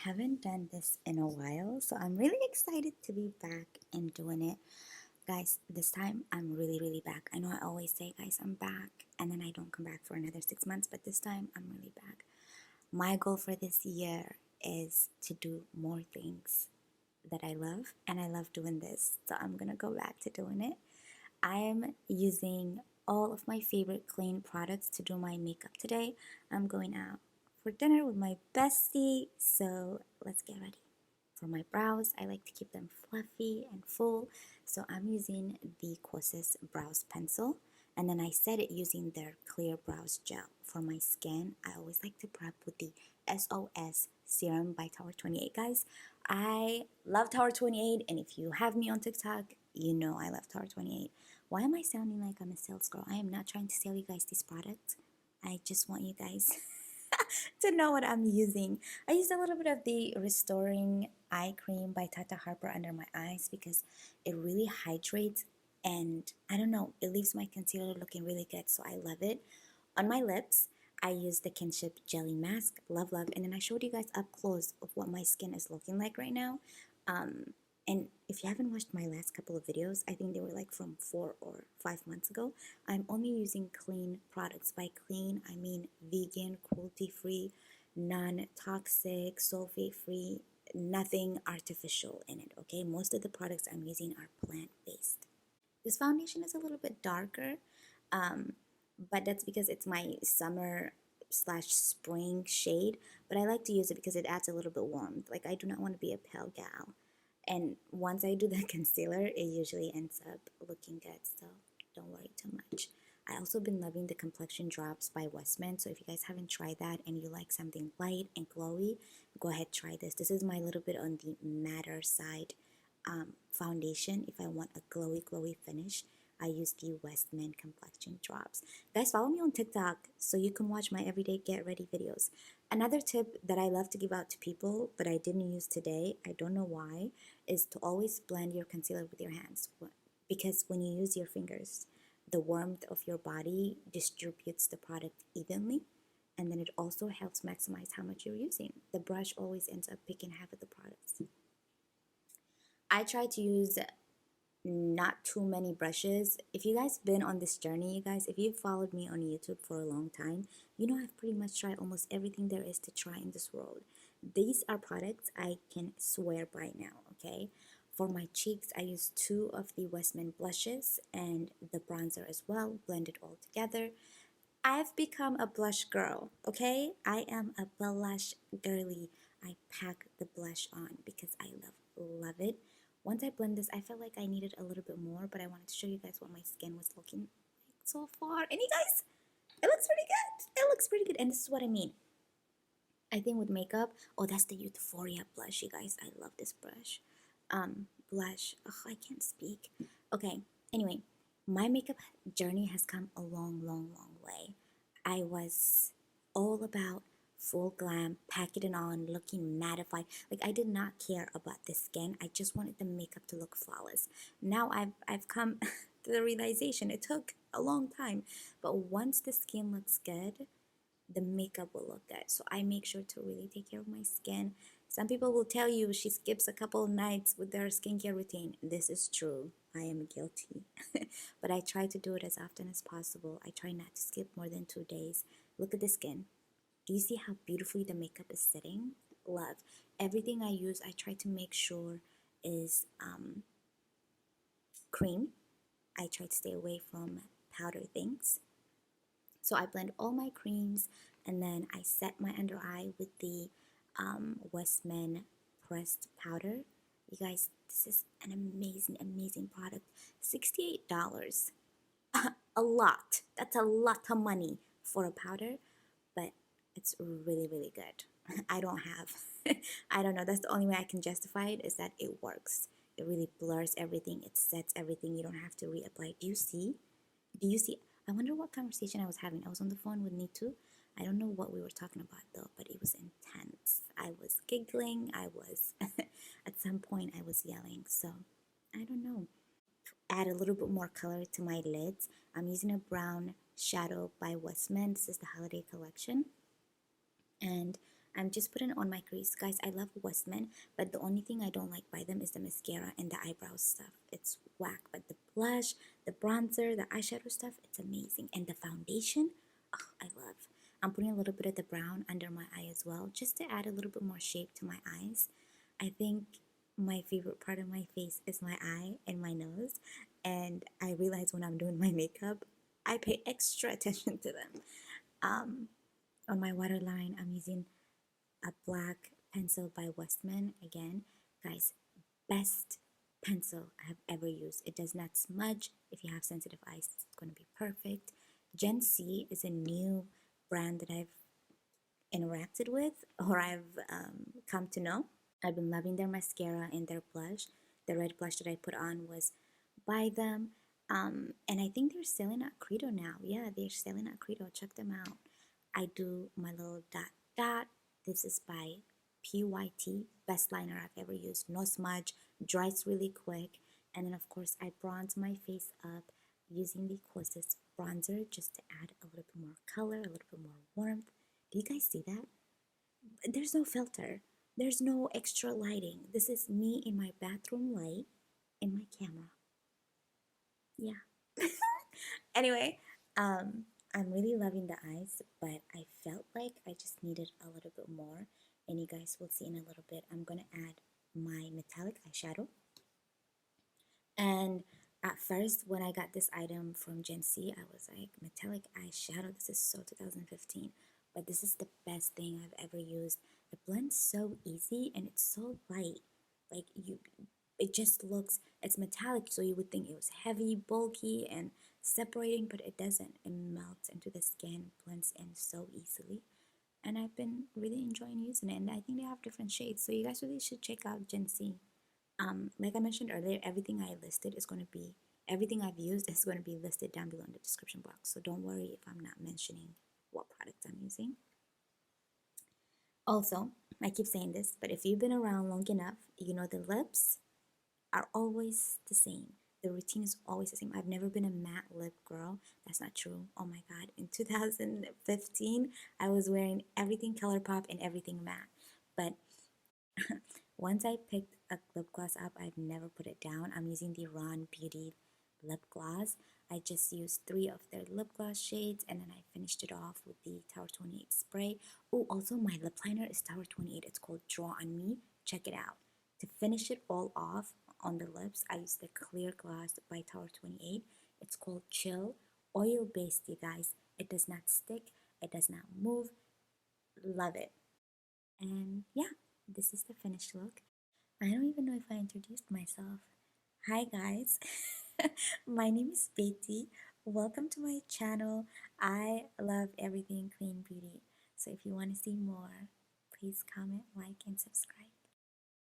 haven't done this in a while, so I'm really excited to be back and doing it. Guys, this time I'm really back. I know I always say, guys, I'm back, and then I don't come back for another 6 months, but this time I'm really back. My goal for this year is to do more things that I love, and I love doing this, so I'm gonna go back to doing it. I am using all of my favorite clean products to do my makeup today. I'm going out for dinner with my bestie, so let's get ready. For my brows, I like to keep them fluffy and full, so I'm using the Kosas Brows Pencil, and then I set it using their Clear Brows Gel. For my skin, I always like to prep with the SOS Serum by Tower 28, guys. I love Tower 28, and if you have me on TikTok, you know I love Tower 28. Why am I sounding like I'm a sales girl? I am not trying to sell you guys this product. I just want you guys to know what I'm using. I used a little bit of the Restoring Eye Cream by Tata Harper under my eyes because it really hydrates and I don't know, it leaves my concealer looking really good, so I love it. On my lips, I use the Kinship Jelly Mask, love, and then I showed you guys up close of what my skin is looking like right now. And if you haven't watched my last couple of videos, I think they were like from 4 or 5 months ago. I'm only using clean products. By clean, I mean vegan, cruelty-free, non-toxic, sulfate-free, nothing artificial in it, okay? Most of the products I'm using are plant-based. This foundation is a little bit darker, but that's because it's my summer slash spring shade, but I like to use it because it adds a little bit warmth. Like, I do not want to be a pale gal. And once I do the concealer, it usually ends up looking good, so don't worry too much. I also been loving the complexion drops by Westman, so if you guys haven't tried that and you like something light and glowy, go ahead, try this. This is my little bit on the matter side foundation. If I want a glowy finish, I use the Westman complexion drops. Guys, follow me on TikTok so you can watch my everyday get ready videos. Another tip that I love to give out to people, but I didn't use today, I don't know why, is to always blend your concealer with your hands. Because when you use your fingers, the warmth of your body distributes the product evenly, and then it also helps maximize how much you're using. The brush always ends up picking half of the products. I try to use not too many brushes. If you guys been on this journey, you guys, if you've followed me on YouTube for a long time, you know I've pretty much tried almost everything there is to try in this world. These are products I can swear by now, okay? For my cheeks, I use 2 of the Westman blushes and the bronzer as well, blend it all together. I've become a blush girl, okay? I am a blush girly. I pack the blush on because I love it. Once I blend this, I felt like I needed a little bit more, but I wanted to show you guys what my skin was looking like so far. And you guys, it looks pretty good. It looks pretty good. And this is what I mean. I think with makeup, oh, that's the Euphoria blush, you guys. I love this brush. Blush. Oh, I can't speak. Okay, anyway, my makeup journey has come a long way. I was all about full glam, packing it on, looking mattified. Like, I did not care about the skin. I just wanted the makeup to look flawless. Now I've come to the realization it took a long time, but once the skin looks good, the makeup will look good. So I make sure to really take care of my skin. Some people will tell you she skips a couple of nights with their skincare routine. This is true. I am guilty. But I try to do it as often as possible. I try not to skip more than 2 days. Look at the skin. Do you see how beautifully the makeup is sitting? Love. Everything I use, I try to make sure is cream. I try to stay away from powder things. So I blend all my creams and then I set my under eye with the Westman pressed powder. You guys, this is an amazing product. $68. A lot. That's a lot of money for a powder, but it's really good. I don't have, I don't know, that's the only way I can justify it, is that it works. It really blurs everything, it sets everything, you don't have to reapply. Do you see? Do you see? I wonder what conversation I was having. I was on the phone with Nitu. I don't know what we were talking about though, but it was intense. I was giggling. I was, at some point, I was yelling. So, I don't know. Add a little bit more color to my lids. I'm using a brown shadow by Westman. This is the holiday collection. And I'm just putting it on my crease. Guys, I love Westman, but the only thing I don't like by them is the mascara and the eyebrow stuff. It's whack, but the blush, the bronzer, the eyeshadow stuff, it's amazing. And the foundation, oh, I love. I'm putting a little bit of the brown under my eye as well, just to add a little bit more shape to my eyes. I think my favorite part of my face is my eye and my nose, and I realize when I'm doing my makeup, I pay extra attention to them. Um, on my waterline, I'm using a black pencil by Westman. Again, guys, best pencil I have ever used. It does not smudge. If you have sensitive eyes, it's going to be perfect. Gen C is a new brand that I've interacted with, or I've come to know. I've been loving their mascara and their blush. The red blush that I put on was by them. And I think they're selling at Credo now. Yeah, they're selling at Credo. Check them out. I do my little dot dot. This is by PYT. Best liner I've ever used. No smudge. Dries really quick. And then, of course, I bronze my face up using the closest bronzer just to add a little bit more color, a little bit more warmth. Do you guys see that? There's no filter. There's no extra lighting. This is me in my bathroom light in my camera. Yeah. Anyway, I'm really loving the eyes, but I felt like I just needed a little bit more. And you guys will see in a little bit, I'm going to add my metallic eyeshadow. And at first, when I got this item from Gen C, I was like, metallic eyeshadow, this is so 2015. But this is the best thing I've ever used. It blends so easy and it's so light. Like it just looks, it's metallic, so you would think it was heavy, bulky, and separating, but it doesn't. It melts into the skin, blends in so easily. And I've been really enjoying using it. And I think they have different shades, so you guys really should check out Gen C. Like I mentioned earlier, everything I listed is going to be, everything I've used is going to be listed down below in the description box. So don't worry if I'm not mentioning what products I'm using. Also, I keep saying this, but if you've been around long enough, you know the lips are always the same. The routine is always the same. I've never been a matte lip girl. That's not true. Oh my God. In 2015, I was wearing everything ColourPop and everything matte. But once I picked a lip gloss up, I've never put it down. I'm using the Ron Beauty lip gloss. I just used 3 of their lip gloss shades, and then I finished it off with the Tower 28 spray. Oh, also my lip liner is Tower 28. It's called Draw On Me. Check it out. To finish it all off on the lips, I used the clear gloss by Tower 28. It's called Chill. Oil-based, you guys. It does not stick. It does not move. Love it. And yeah, this is the finished look. I don't even know if I introduced myself. Hi guys, my name is Betty. Welcome to my channel. I love everything clean beauty. So if you want to see more, please comment, like, and subscribe.